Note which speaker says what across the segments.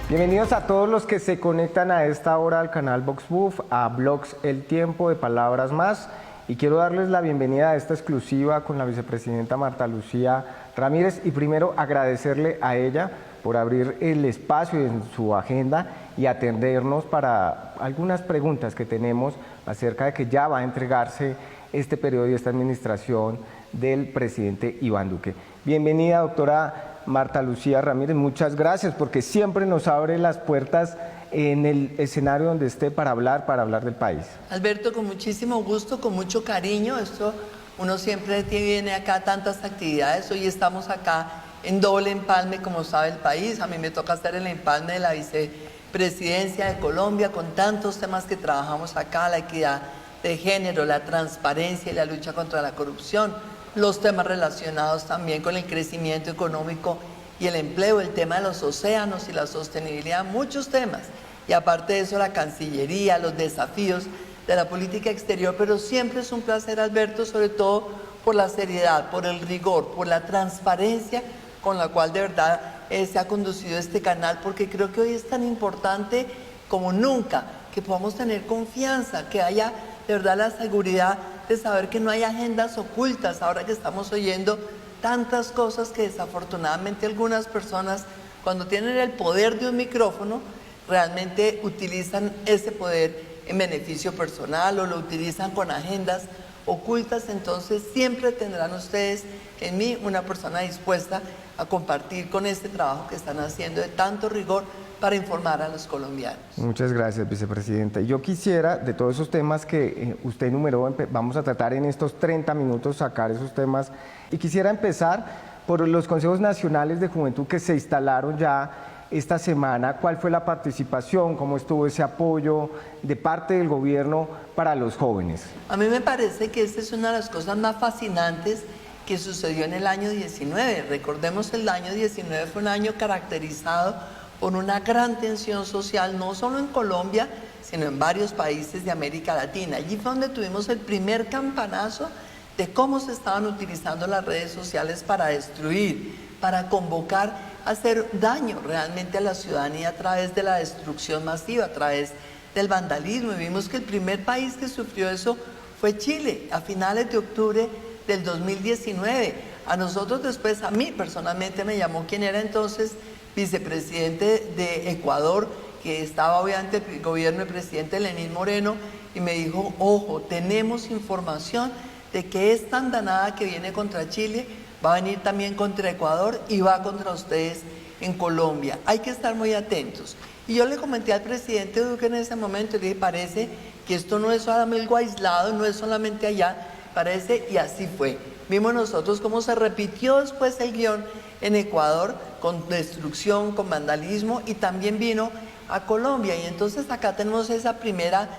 Speaker 1: Bienvenidos a todos los que se conectan a esta hora al canal VoxBuff, a Blogs El Tiempo de Palabras Más. Y quiero darles la bienvenida a esta exclusiva con la vicepresidenta Marta Lucía Ramírez. Y primero agradecerle a ella por abrir el espacio en su agenda y atendernos para algunas preguntas que tenemos acerca de que ya va a entregarse este periodo y esta administración del presidente Iván Duque. Bienvenida, doctora Marta Lucía Ramírez, muchas gracias porque siempre nos abre las puertas en el escenario donde esté para hablar del país.
Speaker 2: Alberto, con muchísimo gusto, con mucho cariño. Esto uno siempre viene acá a tantas actividades. Hoy estamos acá en doble empalme, como sabe el país. A mí me toca estar en el empalme de la vicepresidencia de Colombia con tantos temas que trabajamos acá, la equidad de género, la transparencia y la lucha contra la corrupción, los temas relacionados también con el crecimiento económico y el empleo, el tema de los océanos y la sostenibilidad, muchos temas. Y aparte de eso, la Cancillería, los desafíos de la política exterior, pero siempre es un placer, Alberto, sobre todo por la seriedad, por el rigor, por la transparencia con la cual de verdad se ha conducido este canal, porque creo que hoy es tan importante como nunca que podamos tener confianza, que haya de verdad la seguridad de saber que no hay agendas ocultas, ahora que estamos oyendo tantas cosas que desafortunadamente algunas personas, cuando tienen el poder de un micrófono, realmente utilizan ese poder en beneficio personal o lo utilizan con agendas ocultas. Entonces siempre tendrán ustedes en mí una persona dispuesta a compartir con este trabajo que están haciendo de tanto rigor para informar a los colombianos.
Speaker 1: Muchas gracias, vicepresidenta. Yo quisiera, de todos esos temas que usted enumeró, vamos a tratar en estos 30 minutos, sacar esos temas, y quisiera empezar por los consejos nacionales de juventud que se instalaron ya esta semana. ¿Cuál fue la participación? ¿Cómo estuvo ese apoyo de parte del gobierno para los jóvenes?
Speaker 2: A mí me parece que esta es una de las cosas más fascinantes que sucedió en el año 19. Recordemos, el año 19 fue un año caracterizado por una gran tensión social, no solo en Colombia, sino en varios países de América Latina. Allí fue donde tuvimos el primer campanazo de cómo se estaban utilizando las redes sociales para destruir, para convocar a hacer daño realmente a la ciudadanía a través de la destrucción masiva, a través del vandalismo. Y vimos que el primer país que sufrió eso fue Chile, a finales de octubre del 2019. A nosotros después, a mí personalmente me llamó quien era entonces vicepresidente de Ecuador, que estaba obviamente el gobierno del presidente Lenín Moreno, y me dijo: ojo, tenemos información de que esta andanada que viene contra Chile va a venir también contra Ecuador y va contra ustedes en Colombia. Hay que estar muy atentos. Y yo le comenté al presidente Duque en ese momento, le dije: parece que esto no es solamente algo aislado, no es solamente allá, parece, y así fue. Vimos nosotros cómo se repitió después el guión en Ecuador, con destrucción, con vandalismo, y también vino a Colombia. Y entonces acá tenemos esa primera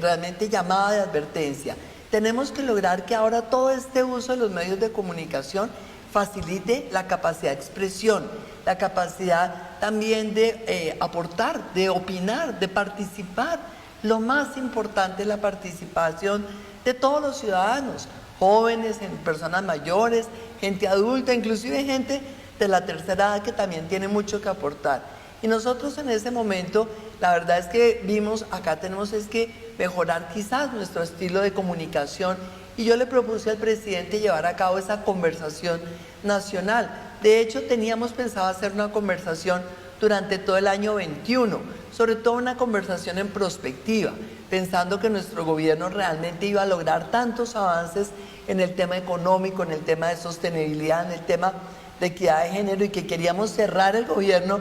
Speaker 2: realmente llamada de advertencia. Tenemos que lograr que ahora todo este uso de los medios de comunicación facilite la capacidad de expresión, la capacidad también de aportar, de opinar, de participar. Lo más importante es la participación de todos los ciudadanos, jóvenes, personas mayores, gente adulta, inclusive gente de la tercera edad que también tiene mucho que aportar. Y nosotros en ese momento, la verdad es que vimos, acá tenemos es que mejorar quizás nuestro estilo de comunicación, y yo le propuse al presidente llevar a cabo esa conversación nacional. De hecho, teníamos pensado hacer una conversación durante todo el año 21, sobre todo una conversación en prospectiva, pensando que nuestro gobierno realmente iba a lograr tantos avances en el tema económico, en el tema de sostenibilidad, en el tema de equidad de género, y que queríamos cerrar el gobierno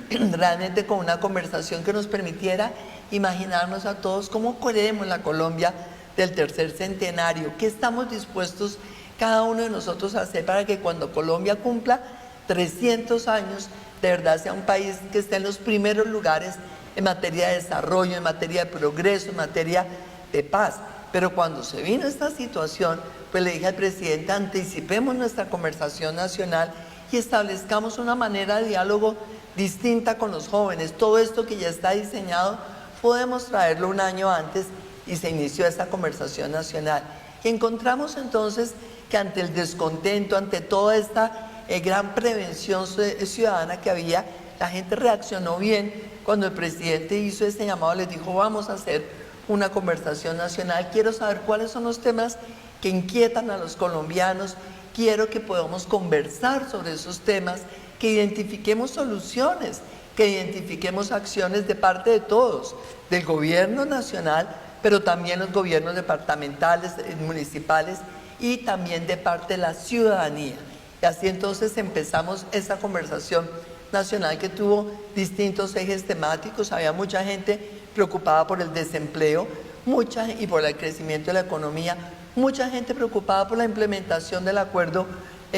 Speaker 2: realmente con una conversación que nos permitiera imaginarnos a todos cómo queremos la Colombia del tercer centenario, qué estamos dispuestos cada uno de nosotros a hacer para que cuando Colombia cumpla 300 años, de verdad sea un país que esté en los primeros lugares en materia de desarrollo, en materia de progreso, en materia de paz. Pero cuando se vino esta situación, pues le dije al presidente: anticipemos nuestra conversación nacional y establezcamos una manera de diálogo distinta con los jóvenes. Todo esto que ya está diseñado, podemos traerlo un año antes, y se inició esta conversación nacional. Y encontramos entonces que ante el descontento, ante toda esta gran prevención ciudadana que había, la gente reaccionó bien cuando el presidente hizo este llamado, les dijo, vamos a hacer una conversación nacional, quiero saber cuáles son los temas que inquietan a los colombianos, quiero que podamos conversar sobre esos temas, que identifiquemos soluciones, que identifiquemos acciones de parte de todos, del gobierno nacional, pero también los gobiernos departamentales, municipales y también de parte de la ciudadanía. Y así entonces empezamos esa conversación nacional que tuvo distintos ejes temáticos. Había mucha gente preocupada por el desempleo y por el crecimiento de la economía, mucha gente preocupada por la implementación del acuerdo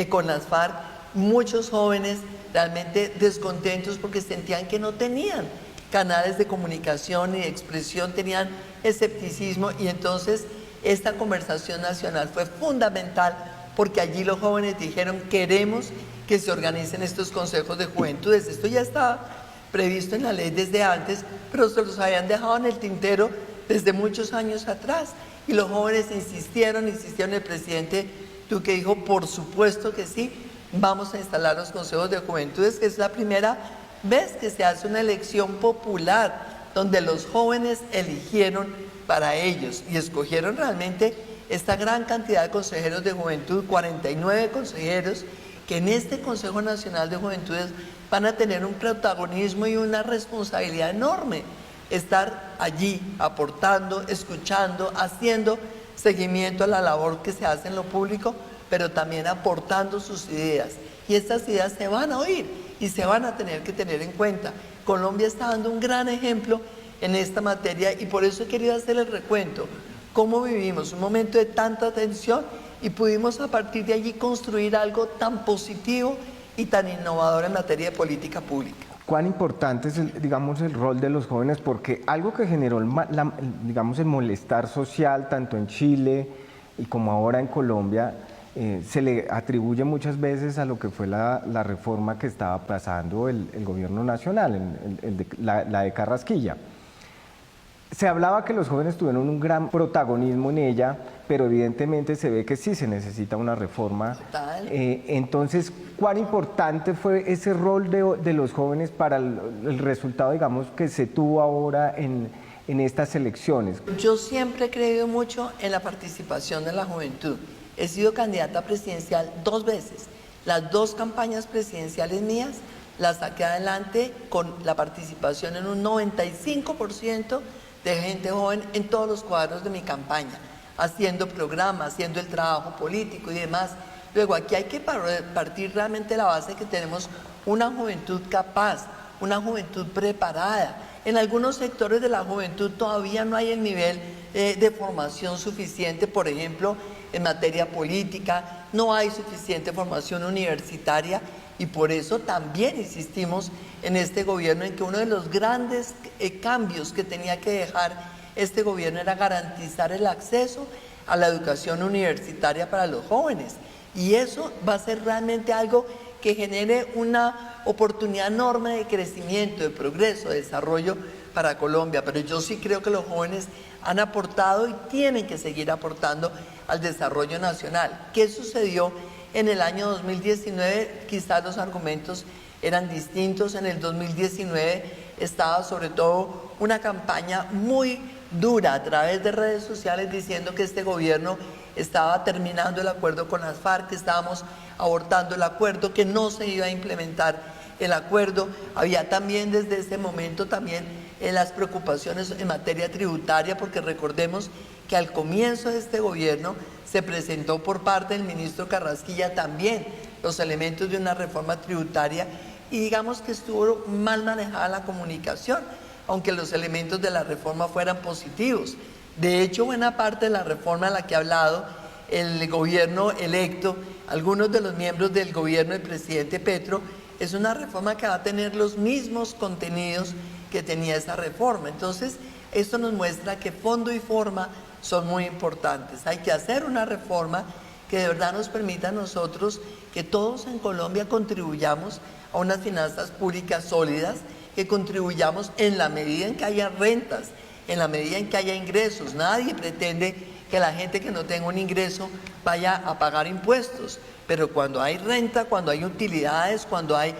Speaker 2: con las FARC, muchos jóvenes realmente descontentos porque sentían que no tenían canales de comunicación y de expresión, tenían escepticismo, y entonces esta conversación nacional fue fundamental porque allí los jóvenes dijeron, queremos que se organicen estos consejos de juventudes. Esto ya estaba previsto en la ley desde antes, pero se los habían dejado en el tintero desde muchos años atrás, y los jóvenes insistieron, el presidente Duque dijo, por supuesto que sí, vamos a instalar los consejos de juventudes, que es la primera vez que se hace una elección popular, donde los jóvenes eligieron para ellos y escogieron realmente esta gran cantidad de consejeros de juventud, 49 consejeros, que en este Consejo Nacional de Juventudes van a tener un protagonismo y una responsabilidad enorme, estar allí aportando, escuchando, haciendo seguimiento a la labor que se hace en lo público, pero también aportando sus ideas. Y estas ideas se van a oír y se van a tener que tener en cuenta. Colombia está dando un gran ejemplo en esta materia y por eso he querido hacer el recuento. Cómo vivimos un momento de tanta tensión y pudimos a partir de allí construir algo tan positivo y tan innovador en materia de política pública.
Speaker 1: ¿Cuán importante es, el rol de los jóvenes? Porque algo que generó el malestar social, tanto en Chile y como ahora en Colombia, se le atribuye muchas veces a lo que fue la reforma que estaba pasando el gobierno nacional, la de Carrasquilla. Se hablaba que los jóvenes tuvieron un gran protagonismo en ella, pero evidentemente se ve que sí se necesita una reforma. Entonces, ¿cuán importante fue ese rol de los jóvenes para el resultado, que se tuvo ahora en estas elecciones?
Speaker 2: Yo siempre he creído mucho en la participación de la juventud. He sido candidata presidencial 2 veces. Las 2 campañas presidenciales mías las saqué adelante con la participación en un 95% de gente joven en todos los cuadros de mi campaña, haciendo programas, haciendo el trabajo político y demás. Luego aquí hay que partir realmente de la base que tenemos una juventud capaz, una juventud preparada. En algunos sectores de la juventud todavía no hay el nivel de formación suficiente, por ejemplo, en materia política, no hay suficiente formación universitaria, y por eso también insistimos en este gobierno en que uno de los grandes cambios que tenía que dejar este gobierno era garantizar el acceso a la educación universitaria para los jóvenes, y eso va a ser realmente algo que genere una oportunidad enorme de crecimiento, de progreso, de desarrollo para Colombia. Pero yo sí creo que los jóvenes han aportado y tienen que seguir aportando al desarrollo nacional. ¿Qué sucedió en el año 2019? Quizás los argumentos eran distintos. En el 2019 estaba sobre todo una campaña muy dura a través de redes sociales diciendo que este gobierno estaba terminando el acuerdo con las FARC, que estábamos abortando el acuerdo, que no se iba a implementar el acuerdo. Había también desde ese momento las preocupaciones en materia tributaria, porque recordemos que al comienzo de este gobierno se presentó por parte del ministro Carrasquilla también los elementos de una reforma tributaria, y digamos que estuvo mal manejada la comunicación, aunque los elementos de la reforma fueran positivos. De hecho, buena parte de la reforma a la que ha hablado el gobierno electo, algunos de los miembros del gobierno del presidente Petro, es una reforma que va a tener los mismos contenidos que tenía esa reforma. Entonces, esto nos muestra que fondo y forma son muy importantes. Hay que hacer una reforma que de verdad nos permita a nosotros que todos en Colombia contribuyamos a unas finanzas públicas sólidas, que contribuyamos en la medida en que haya rentas, en la medida en que haya ingresos. Nadie pretende que la gente que no tenga un ingreso vaya a pagar impuestos, pero cuando hay renta, cuando hay utilidades, cuando hay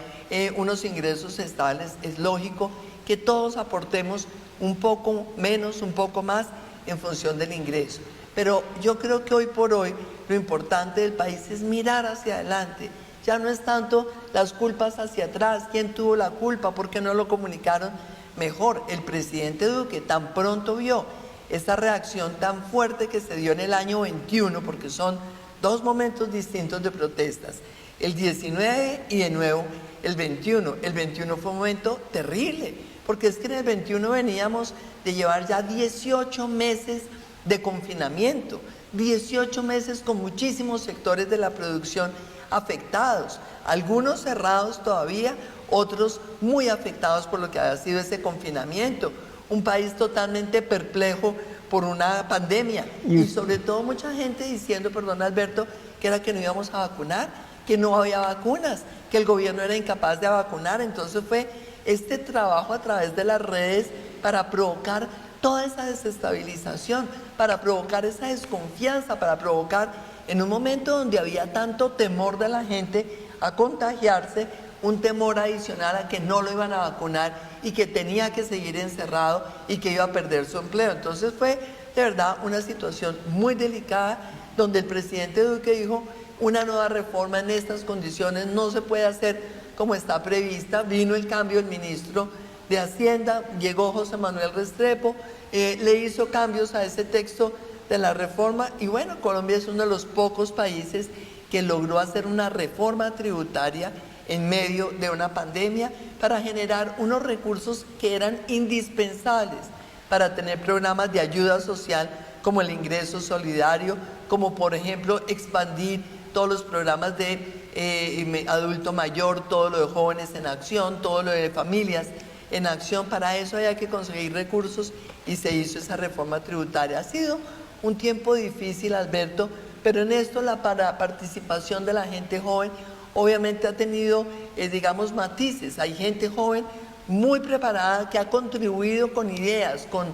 Speaker 2: unos ingresos estables, es lógico que todos aportemos un poco menos, un poco más en función del ingreso. Pero yo creo que hoy por hoy lo importante del país es mirar hacia adelante. Ya no es tanto las culpas hacia atrás, quién tuvo la culpa, por qué no lo comunicaron mejor. El presidente Duque tan pronto vio esa reacción tan fuerte que se dio en el año 21, porque son dos momentos distintos de protestas, el 19 y de nuevo el 21. El 21 fue un momento terrible, porque es que en el 21 veníamos de llevar ya 18 meses de confinamiento, 18 meses con muchísimos sectores de la producción afectados, algunos cerrados todavía, otros muy afectados por lo que había sido ese confinamiento, un país totalmente perplejo por una pandemia y sobre todo mucha gente diciendo, perdón Alberto, que era que no íbamos a vacunar, que no había vacunas, que el gobierno era incapaz de vacunar. Entonces fue este trabajo a través de las redes para provocar toda esa desestabilización, para provocar esa desconfianza, para provocar en un momento donde había tanto temor de la gente a contagiarse, un temor adicional a que no lo iban a vacunar y que tenía que seguir encerrado y que iba a perder su empleo. Entonces fue de verdad una situación muy delicada donde el presidente Duque dijo, una nueva reforma en estas condiciones no se puede hacer como está prevista. Vino el cambio del ministro de Hacienda, llegó José Manuel Restrepo, le hizo cambios a ese texto de la reforma y bueno, Colombia es uno de los pocos países que logró hacer una reforma tributaria en medio de una pandemia para generar unos recursos que eran indispensables para tener programas de ayuda social como el ingreso solidario, como por ejemplo expandir todos los programas de adulto mayor, todo lo de jóvenes en acción, todo lo de familias en acción. Para eso había que conseguir recursos y se hizo esa reforma tributaria. Ha sido un tiempo difícil, Alberto, pero en esto la participación de la gente joven obviamente ha tenido, digamos, matices. Hay gente joven muy preparada que ha contribuido con ideas, con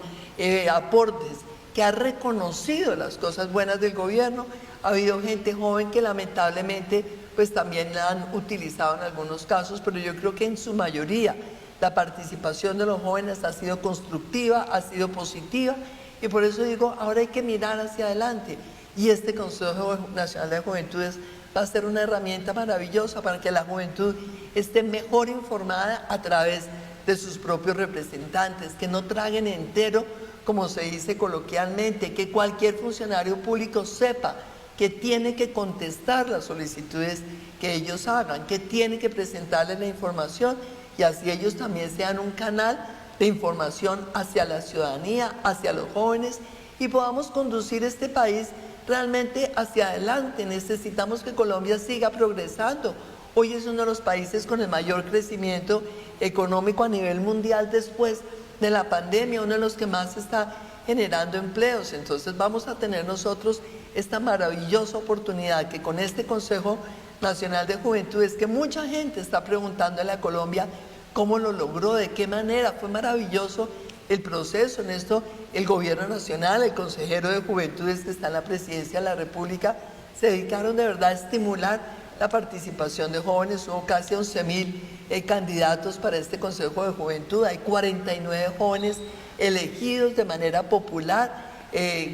Speaker 2: aportes, que ha reconocido las cosas buenas del gobierno. Ha habido gente joven que lamentablemente pues también la han utilizado en algunos casos, pero yo creo que en su mayoría la participación de los jóvenes ha sido constructiva, ha sido positiva y por eso digo, ahora hay que mirar hacia adelante y este Consejo Nacional de Juventudes va a ser una herramienta maravillosa para que la juventud esté mejor informada a través de sus propios representantes, que no traguen entero, como se dice coloquialmente, que cualquier funcionario público sepa que tiene que contestar las solicitudes que ellos hagan, que tiene que presentarles la información y así ellos también sean un canal de información hacia la ciudadanía, hacia los jóvenes y podamos conducir este país realmente hacia adelante. Necesitamos que Colombia siga progresando. Hoy es uno de los países con el mayor crecimiento económico a nivel mundial después de la pandemia, uno de los que más está generando empleos. Entonces vamos a tener nosotros esta maravillosa oportunidad que con este Consejo Nacional de Juventudes, que mucha gente está preguntándole a Colombia cómo lo logró, de qué manera, fue maravilloso el proceso. En esto el gobierno nacional, el consejero de Juventudes que está en la presidencia de la República, se dedicaron de verdad a estimular la participación de jóvenes. Hubo casi 11.000 candidatos para este Consejo de Juventud, hay 49 jóvenes elegidos de manera popular,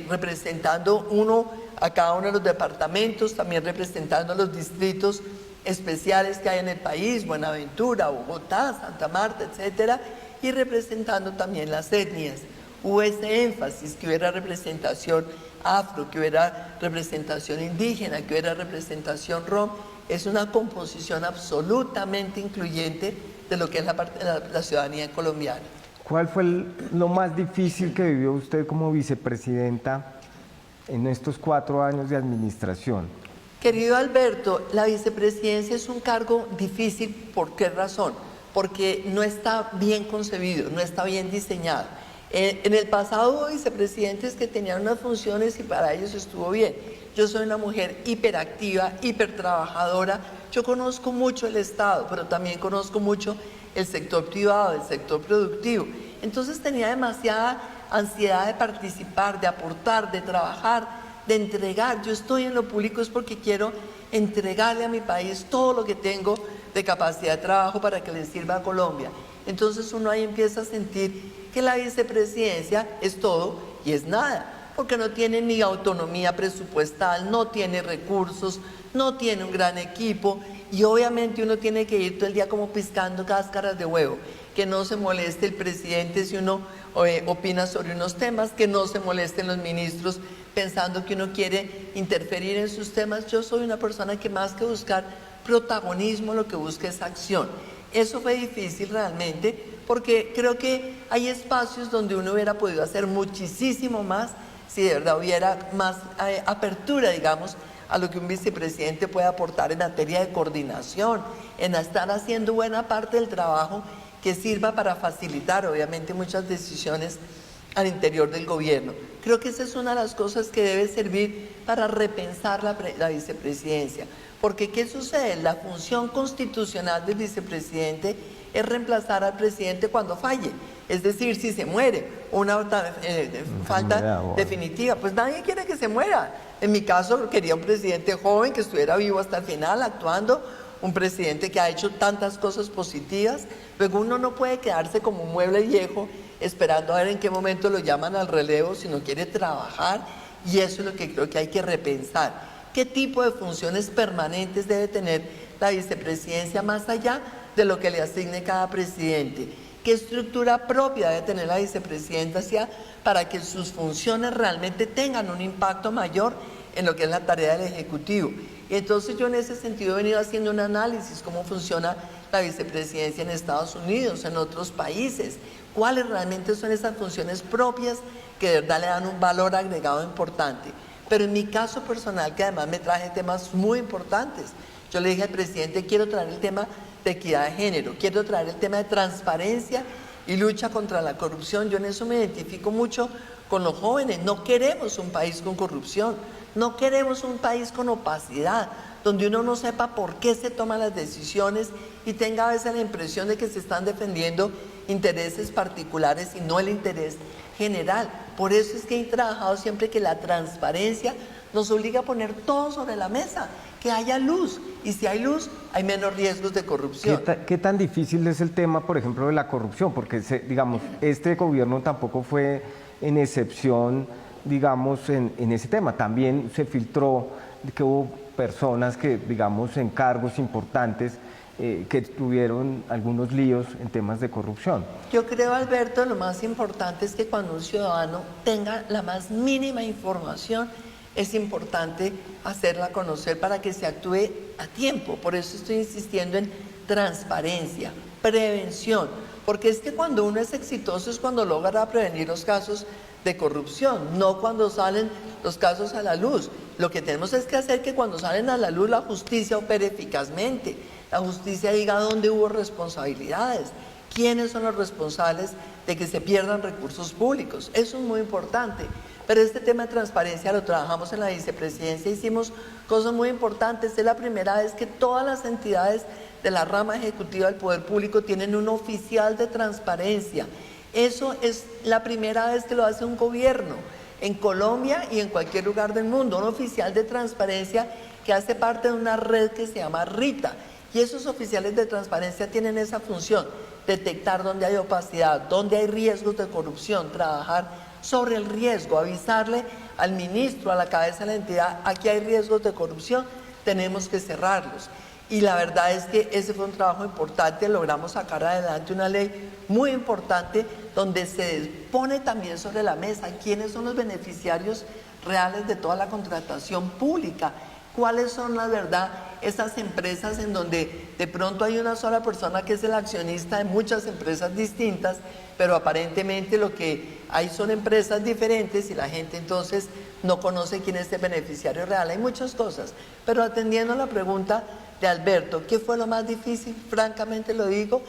Speaker 2: representando a cada uno de los departamentos, también representando los distritos especiales que hay en el país, Buenaventura, Bogotá, Santa Marta, etcétera, y representando también las etnias. Hubo ese énfasis, que hubiera representación afro, que hubiera representación indígena, que hubiera representación rom. Es una composición absolutamente incluyente de lo que es la ciudadanía colombiana.
Speaker 1: ¿Cuál fue lo más difícil que vivió usted como vicepresidenta en estos 4 años de administración?
Speaker 2: Querido Alberto, la vicepresidencia es un cargo difícil. ¿Por qué razón? Porque no está bien concebido, no está bien diseñado. En el pasado hubo vicepresidentes que tenían unas funciones y para ellos estuvo bien. Yo soy una mujer hiperactiva, hipertrabajadora. Yo conozco mucho el Estado, pero también conozco mucho el sector privado, el sector productivo. Entonces tenía demasiada ansiedad de participar, de aportar, de trabajar, de entregar. Yo estoy en lo público es porque quiero entregarle a mi país todo lo que tengo de capacidad de trabajo para que le sirva a Colombia. Entonces uno ahí empieza a sentir que la vicepresidencia es todo y es nada, porque no tiene ni autonomía presupuestal, no tiene recursos, no tiene un gran equipo y obviamente uno tiene que ir todo el día como piscando cáscaras de huevo, que no se moleste el presidente si uno opina sobre unos temas, que no se molesten los ministros pensando que uno quiere interferir en sus temas. Yo soy una persona que más que buscar protagonismo, lo que busca es acción. Eso fue difícil realmente porque creo que hay espacios donde uno hubiera podido hacer muchísimo más si de verdad hubiera más apertura, digamos, a lo que un vicepresidente puede aportar en materia de coordinación, en estar haciendo buena parte del trabajo que sirva para facilitar, obviamente, muchas decisiones al interior del gobierno. Creo que esa es una de las cosas que debe servir para repensar la vicepresidencia. Porque, ¿qué sucede? La función constitucional del vicepresidente es reemplazar al presidente cuando falle. Es decir, si se muere, una falta definitiva. Pues nadie quiere que se muera. En mi caso, quería un presidente joven que estuviera vivo hasta el final, actuando, un presidente que ha hecho tantas cosas positivas. Luego uno no puede quedarse como un mueble viejo esperando a ver en qué momento lo llaman al relevo, sino quiere trabajar, y eso es lo que creo que hay que repensar. ¿Qué tipo de funciones permanentes debe tener la vicepresidencia más allá de lo que le asigne cada presidente? ¿Qué estructura propia debe tener la vicepresidencia para que sus funciones realmente tengan un impacto mayor en lo que es la tarea del Ejecutivo? Y entonces yo en ese sentido he venido haciendo un análisis, cómo funciona la vicepresidencia en Estados Unidos, en otros países, cuáles realmente son esas funciones propias que de verdad le dan un valor agregado importante. Pero en mi caso personal, que además me traje temas muy importantes, yo le dije al presidente, quiero traer el tema de equidad de género, quiero traer el tema de transparencia y lucha contra la corrupción. Yo en eso me identifico mucho con los jóvenes. No queremos un país con corrupción, no queremos un país con opacidad, donde uno no sepa por qué se toman las decisiones y tenga a veces la impresión de que se están defendiendo intereses particulares y no el interés general. Por eso es que he trabajado siempre que la transparencia nos obliga a poner todo sobre la mesa, que haya luz, y si hay luz, hay menos riesgos de corrupción.
Speaker 1: ¿Qué tan difícil es el tema, por ejemplo, de la corrupción? Porque, digamos, este gobierno tampoco fue en excepción, digamos, en ese tema. También se filtró que hubo personas que, digamos, en cargos importantes, que tuvieron algunos líos en temas de corrupción.
Speaker 2: Yo creo, Alberto, lo más importante es que cuando un ciudadano tenga la más mínima información, es importante hacerla conocer para que se actúe a tiempo. Por eso estoy insistiendo en transparencia, prevención, porque es que cuando uno es exitoso es cuando logra prevenir los casos de corrupción, no cuando salen los casos a la luz. Lo que tenemos es que hacer que cuando salen a la luz la justicia opere eficazmente, la justicia diga dónde hubo responsabilidades, quiénes son los responsables de que se pierdan recursos públicos. Eso es muy importante. Pero este tema de transparencia lo trabajamos en la vicepresidencia, hicimos cosas muy importantes. Es la primera vez que todas las entidades de la rama ejecutiva del Poder Público tienen un oficial de transparencia. Eso es la primera vez que lo hace un gobierno en Colombia y en cualquier lugar del mundo, un oficial de transparencia que hace parte de una red que se llama RITA. Y esos oficiales de transparencia tienen esa función, detectar dónde hay opacidad, dónde hay riesgos de corrupción, trabajar sobre el riesgo, avisarle al ministro, a la cabeza de la entidad, aquí hay riesgos de corrupción, tenemos que cerrarlos. Y la verdad es que ese fue un trabajo importante, logramos sacar adelante una ley muy importante donde se pone también sobre la mesa quiénes son los beneficiarios reales de toda la contratación pública, cuáles son, la verdad, esas empresas en donde de pronto hay una sola persona que es el accionista de muchas empresas distintas, pero aparentemente lo que hay son empresas diferentes y la gente entonces no conoce quién es el beneficiario real. Hay muchas cosas, pero atendiendo a la pregunta de Alberto, ¿qué fue lo más difícil? Francamente lo digo,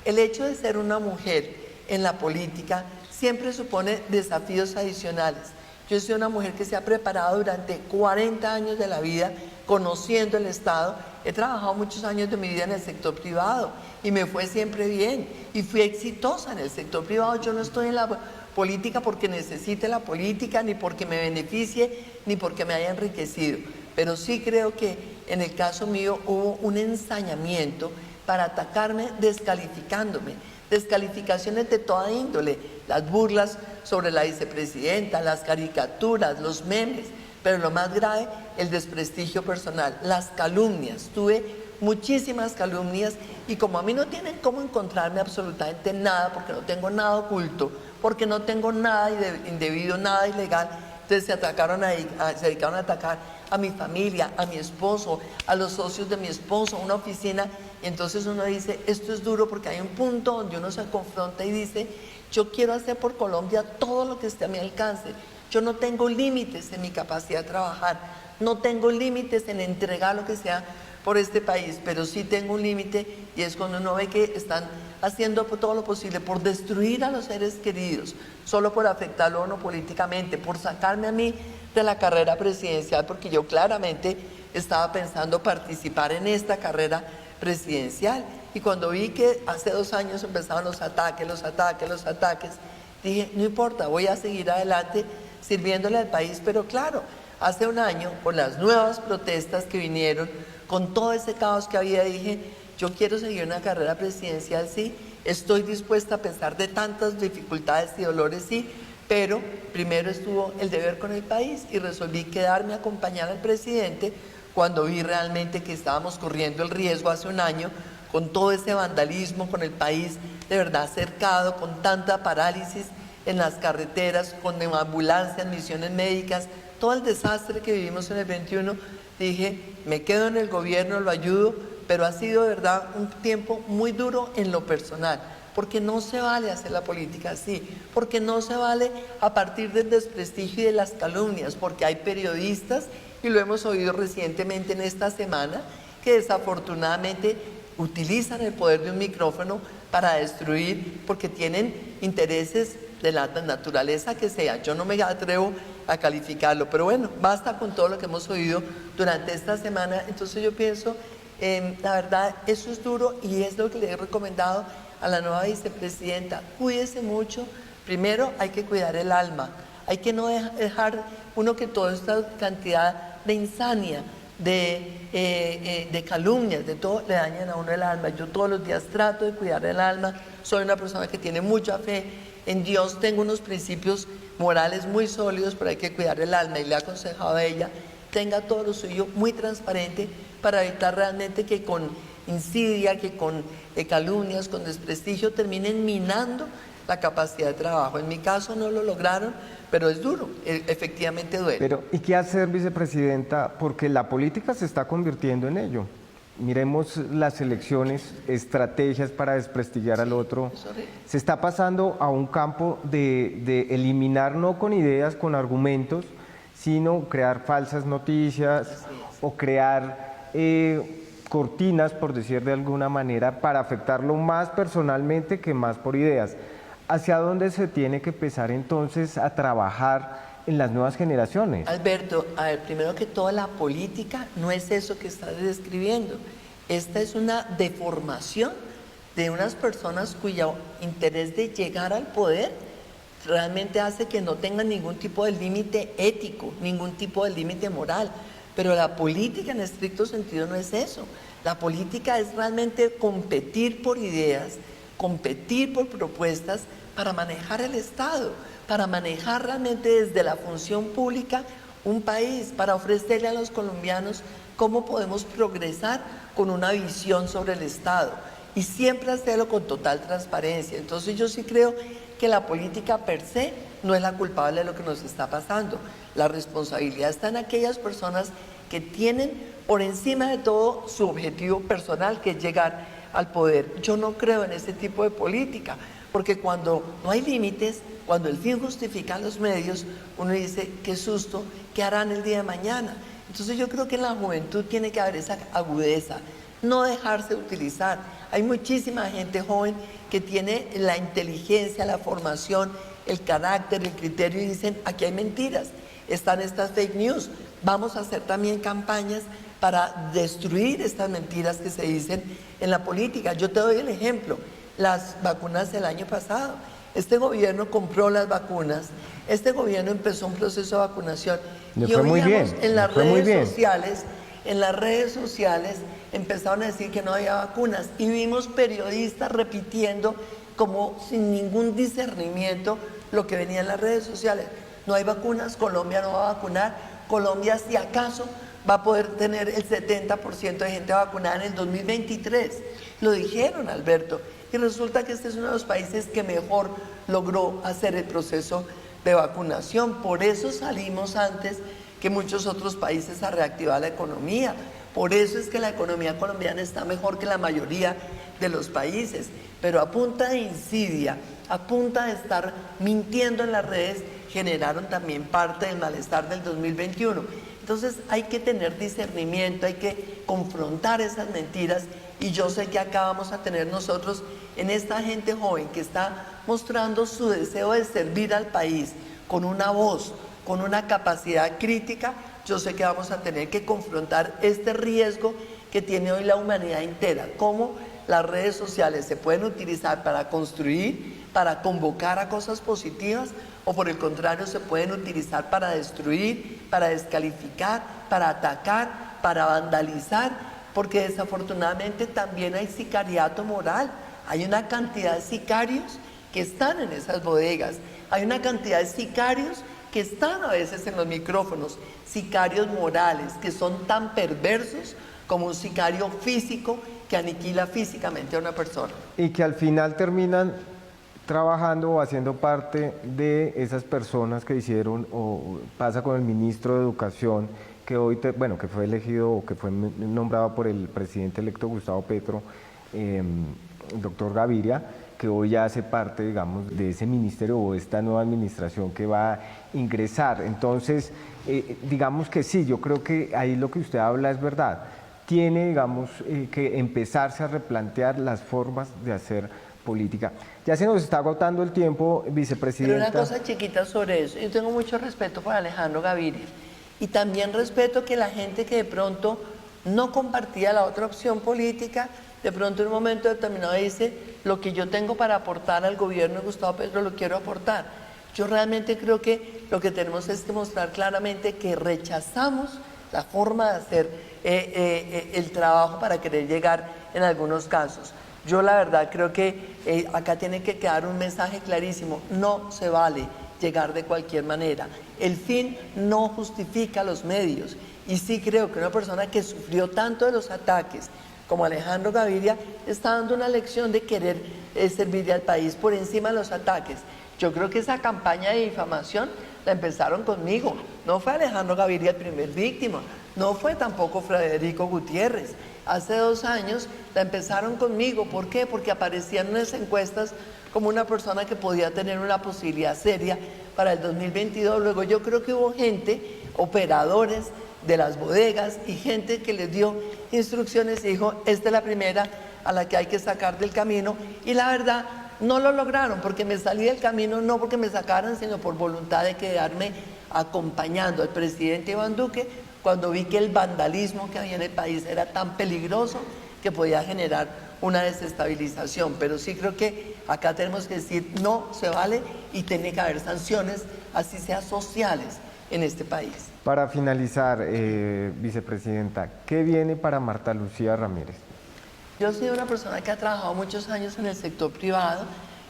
Speaker 2: el hecho de ser una mujer en la política siempre supone desafíos adicionales. Yo soy una mujer que se ha preparado durante 40 años de la vida conociendo el Estado. He trabajado muchos años de mi vida en el sector privado y me fue siempre bien y fui exitosa en el sector privado. Yo no estoy en la política porque necesite la política, ni porque me beneficie, ni porque me haya enriquecido. Pero sí creo que en el caso mío hubo un ensañamiento para atacarme descalificándome, descalificaciones de toda índole, las burlas sobre la vicepresidenta, las caricaturas, los memes, pero lo más grave, el desprestigio personal, las calumnias. Tuve muchísimas calumnias y como a mí no tienen cómo encontrarme absolutamente nada, porque no tengo nada oculto, porque no tengo nada indebido, nada ilegal, entonces se dedicaron a atacar a mi familia, a mi esposo, a los socios de mi esposo, a una oficina, y entonces uno dice, esto es duro porque hay un punto donde uno se confronta y dice, yo quiero hacer por Colombia todo lo que esté a mi alcance, yo no tengo límites en mi capacidad de trabajar, no tengo límites en entregar lo que sea por este país, pero sí tengo un límite y es cuando uno ve que están haciendo todo lo posible por destruir a los seres queridos, solo por afectarlo a uno políticamente, por sacarme a mí de la carrera presidencial, porque yo claramente estaba pensando participar en esta carrera presidencial. Y cuando vi que hace 2 años empezaban los ataques, dije, no importa, voy a seguir adelante sirviéndole al país, pero claro, hace 1 año, por las nuevas protestas que vinieron, con todo ese caos que había, dije, yo quiero seguir una carrera presidencial, sí, estoy dispuesta a pesar de tantas dificultades y dolores, sí, pero primero estuvo el deber con el país y resolví quedarme a acompañar al presidente cuando vi realmente que estábamos corriendo el riesgo hace 1 año con todo ese vandalismo, con el país de verdad cercado, con tanta parálisis en las carreteras, con ambulancias, misiones médicas, todo el desastre que vivimos en el 21, dije, me quedo en el gobierno, lo ayudo, pero ha sido de verdad un tiempo muy duro en lo personal, porque no se vale hacer la política así, porque no se vale a partir del desprestigio y de las calumnias, porque hay periodistas, y lo hemos oído recientemente en esta semana, que desafortunadamente utilizan el poder de un micrófono para destruir, porque tienen intereses de la naturaleza que sea. Yo no me atrevo a calificarlo, pero bueno, basta con todo lo que hemos oído durante esta semana. Entonces yo pienso, la verdad, eso es duro y es lo que le he recomendado a la nueva vicepresidenta. Cuídese mucho. Primero hay que cuidar el alma, hay que no dejar uno que toda esta cantidad de insania, de calumnias, de todo, le dañan a uno el alma. Yo todos los días trato de cuidar el alma, soy una persona que tiene mucha fe en Dios, tengo unos principios morales muy sólidos, pero hay que cuidar el alma y le he aconsejado a ella, tenga todo lo suyo muy transparente para evitar realmente que con insidia, que con calumnias, con desprestigio terminen minando la capacidad de trabajo. En mi caso no lo lograron, pero es duro, efectivamente duele.
Speaker 1: Pero, ¿y qué hacer, vicepresidenta? Porque la política se está convirtiendo en ello. Miremos las elecciones, estrategias para desprestigiar al otro. Se está pasando a un campo de eliminar no con ideas, con argumentos, sino crear falsas noticias o crear cortinas, por decir de alguna manera, para afectarlo más personalmente que más por ideas. ¿Hacia dónde se tiene que empezar entonces a trabajar en las nuevas generaciones?
Speaker 2: Alberto, a ver, primero que todo, la política no es eso que estás describiendo. Esta es una deformación de unas personas cuyo interés de llegar al poder realmente hace que no tengan ningún tipo de límite ético, ningún tipo de límite moral. Pero la política en estricto sentido no es eso. La política es realmente competir por ideas, competir por propuestas para manejar el Estado, para manejar realmente desde la función pública un país, para ofrecerle a los colombianos cómo podemos progresar con una visión sobre el Estado y siempre hacerlo con total transparencia. Entonces yo sí creo que la política per se no es la culpable de lo que nos está pasando. La responsabilidad está en aquellas personas que tienen por encima de todo su objetivo personal, que es llegar al poder. Yo no creo en ese tipo de política, porque cuando no hay límites, cuando el fin justifica los medios, uno dice, qué susto, ¿qué harán el día de mañana? Entonces yo creo que en la juventud tiene que haber esa agudeza, no dejarse utilizar. Hay muchísima gente joven que tiene la inteligencia, la formación, el carácter, el criterio y dicen, aquí hay mentiras, están estas fake news, vamos a hacer también campañas para destruir estas mentiras que se dicen en la política. Yo te doy el ejemplo, las vacunas del año pasado. Este gobierno compró las vacunas, este gobierno empezó un proceso de vacunación.
Speaker 1: Le
Speaker 2: Y
Speaker 1: fue muy
Speaker 2: oíamos
Speaker 1: bien,
Speaker 2: en las
Speaker 1: le fue muy bien.
Speaker 2: en las redes sociales empezaron a decir que no había vacunas y vimos periodistas repitiendo como sin ningún discernimiento lo que venía en las redes sociales. No hay vacunas, Colombia no va a vacunar, Colombia si acaso va a poder tener el 70% de gente vacunada en el 2023. Lo dijeron, Alberto, y resulta que este es uno de los países que mejor logró hacer el proceso de vacunación. Por eso salimos antes que muchos otros países a reactivar la economía. Por eso es que la economía colombiana está mejor que la mayoría de los países. Pero a punta de insidia, a punta de estar mintiendo en las redes, generaron también parte del malestar del 2021. Entonces hay que tener discernimiento, hay que confrontar esas mentiras y yo sé que acá vamos a tener nosotros en esta gente joven que está mostrando su deseo de servir al país con una voz, con una capacidad crítica. Yo sé que vamos a tener que confrontar este riesgo que tiene hoy la humanidad entera, cómo las redes sociales se pueden utilizar para construir, para convocar a cosas positivas, o por el contrario se pueden utilizar para destruir, para descalificar, para atacar, para vandalizar, porque desafortunadamente también hay sicariato moral. Hay una cantidad de sicarios que están en esas bodegas, hay una cantidad de sicarios que están a veces en los micrófonos, sicarios morales que son tan perversos como un sicario físico que aniquila físicamente a una persona.
Speaker 1: Y que al final terminan trabajando o haciendo parte de esas personas que hicieron, o pasa con el ministro de Educación, que hoy, que fue elegido o que fue nombrado por el presidente electo Gustavo Petro, el doctor Gaviria, que hoy ya hace parte, digamos, de ese ministerio o esta nueva administración que va a ingresar. Entonces, digamos que sí, yo creo que ahí lo que usted habla es verdad. Tiene, digamos, que empezarse a replantear las formas de hacer política. Ya se nos está agotando el tiempo, vicepresidenta.
Speaker 2: Pero una cosa chiquita sobre eso. Yo tengo mucho respeto por Alejandro Gaviria y también respeto que la gente que de pronto no compartía la otra opción política, de pronto en un momento determinado dice, lo que yo tengo para aportar al gobierno de Gustavo Petro lo quiero aportar. Yo realmente creo que lo que tenemos es que mostrar claramente que rechazamos la forma de hacer el trabajo para querer llegar en algunos casos. Yo la verdad creo que acá tiene que quedar un mensaje clarísimo, no se vale llegar de cualquier manera. El fin no justifica los medios y sí creo que una persona que sufrió tanto de los ataques como Alejandro Gaviria está dando una lección de querer servirle al país por encima de los ataques. Yo creo que esa campaña de difamación la empezaron conmigo, no fue Alejandro Gaviria el primer víctima, no fue tampoco Federico Gutiérrez. Hace 2 años la empezaron conmigo. ¿Por qué? Porque aparecían en las encuestas como una persona que podía tener una posibilidad seria para el 2022. Luego yo creo que hubo gente, operadores de las bodegas y gente que les dio instrucciones y dijo, esta es la primera a la que hay que sacar del camino. Y la verdad, no lo lograron porque me salí del camino, no porque me sacaran, sino por voluntad de quedarme acompañando al presidente Iván Duque cuando vi que el vandalismo que había en el país era tan peligroso que podía generar una desestabilización. Pero sí creo que acá tenemos que decir no se vale y tiene que haber sanciones, así sea sociales, en este país.
Speaker 1: Para finalizar, vicepresidenta, ¿qué viene para Marta Lucía Ramírez?
Speaker 2: Yo soy una persona que ha trabajado muchos años en el sector privado.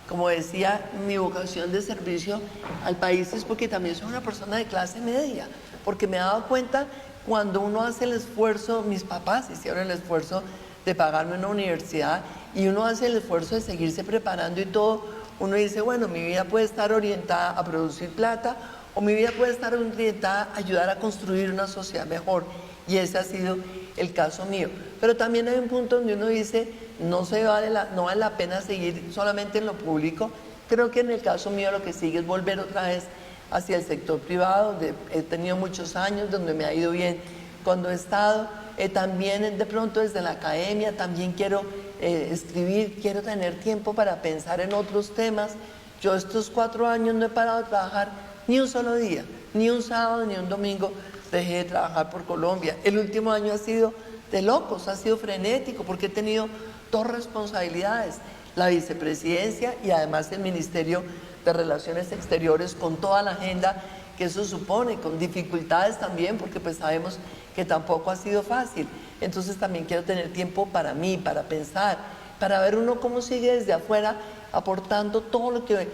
Speaker 2: Como decía, mi vocación de servicio al país es porque también soy una persona de clase media, porque me he dado cuenta cuando uno hace el esfuerzo, mis papás hicieron el esfuerzo de pagarme una universidad y uno hace el esfuerzo de seguirse preparando y todo, uno dice, bueno, mi vida puede estar orientada a producir plata o mi vida puede estar orientada a ayudar a construir una sociedad mejor, y ese ha sido el caso mío. Pero también hay un punto donde uno dice, no vale la pena seguir solamente en lo público. Creo que en el caso mío lo que sigue es volver otra vez hacia el sector privado, donde he tenido muchos años, donde me ha ido bien cuando he estado. También de pronto desde la academia también quiero escribir, quiero tener tiempo para pensar en otros temas. Yo estos 4 años no he parado de trabajar ni un solo día, ni un sábado, ni un domingo dejé de trabajar por Colombia. El último año ha sido de locos, ha sido frenético, porque he tenido 2 responsabilidades. la vicepresidencia y además el Ministerio de Relaciones Exteriores con toda la agenda que eso supone, con dificultades también, porque pues sabemos que tampoco ha sido fácil. Entonces también quiero tener tiempo para mí, para pensar, para ver uno cómo sigue desde afuera aportando todo lo que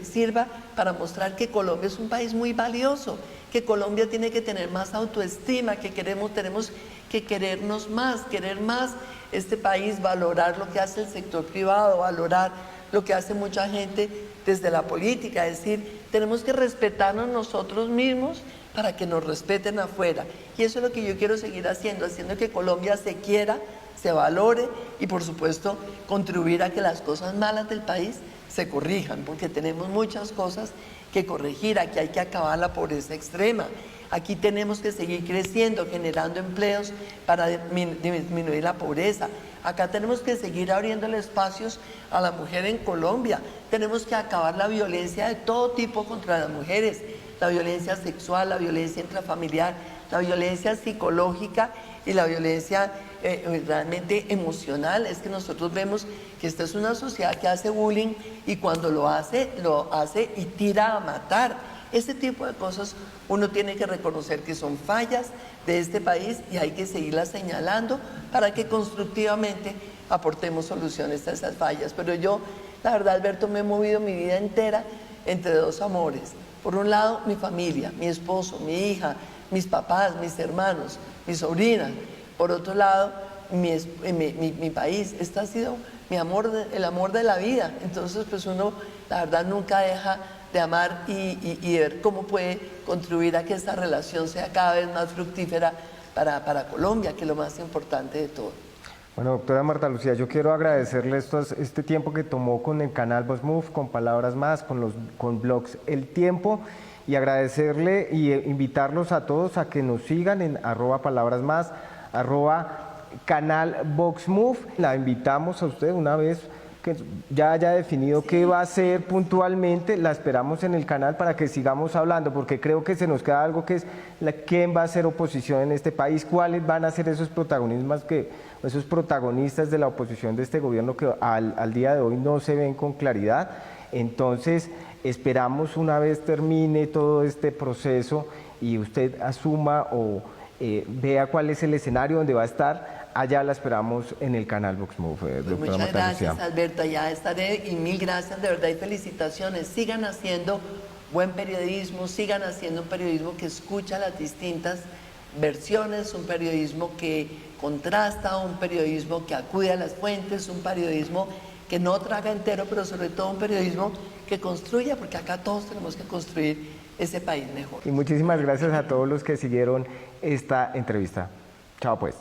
Speaker 2: sirva para mostrar que Colombia es un país muy valioso, que Colombia tiene que tener más autoestima, que tenemos que querernos más, querer más este país, valorar lo que hace el sector privado, valorar lo que hace mucha gente desde la política, es decir, tenemos que respetarnos nosotros mismos para que nos respeten afuera. Y eso es lo que yo quiero seguir haciendo que Colombia se quiera, se valore y por supuesto contribuir a que las cosas malas del país se corrijan, porque tenemos muchas cosas que corregir. Aquí hay que acabar la pobreza extrema, aquí tenemos que seguir creciendo, generando empleos para disminuir la pobreza. Acá tenemos que seguir abriéndole espacios a la mujer en Colombia, tenemos que acabar la violencia de todo tipo contra las mujeres, la violencia sexual, la violencia intrafamiliar, la violencia psicológica y la violencia realmente emocional. Es que nosotros vemos que esta es una sociedad que hace bullying y cuando lo hace y tira a matar. Ese tipo de cosas uno tiene que reconocer que son fallas de este país y hay que seguirlas señalando para que constructivamente aportemos soluciones a esas fallas. Pero yo, la verdad, Alberto, me he movido mi vida entera entre dos amores. Por un lado, mi familia, mi esposo, mi hija, mis papás, mis hermanos, mi sobrina. Por otro lado, mi país. Este ha sido mi amor, el amor de la vida. Entonces, pues uno, la verdad, nunca deja de amar y de ver cómo puede contribuir a que esta relación sea cada vez más fructífera para Colombia, que es lo más importante de todo.
Speaker 1: Bueno, doctora Marta Lucía, yo quiero agradecerle este tiempo que tomó con el canal VoxMove, con Palabras Más, con blogs El Tiempo, y agradecerle y invitarlos a todos a que nos sigan en @palabrasmás, @canal VoxMove. La invitamos a usted una vez que ya haya definido qué va a hacer puntualmente, la esperamos en el canal para que sigamos hablando, porque creo que se nos queda algo que es quién va a ser oposición en este país, cuáles van a ser esos protagonistas de la oposición de este gobierno que al día de hoy no se ven con claridad. Entonces esperamos una vez termine todo este proceso y usted asuma o vea cuál es el escenario donde va a estar. Allá la esperamos en el canal VoxMove, doctora
Speaker 2: Muchas
Speaker 1: Marta Lucía.
Speaker 2: gracias, Alberto, ya estaré y mil gracias de verdad y felicitaciones. Sigan haciendo buen periodismo, sigan haciendo un periodismo que escucha las distintas versiones, un periodismo que contrasta, un periodismo que acude a las fuentes, un periodismo que no traga entero, pero sobre todo un periodismo que construya, porque acá todos tenemos que construir ese país mejor.
Speaker 1: Y muchísimas gracias a todos los que siguieron esta entrevista. Chao pues.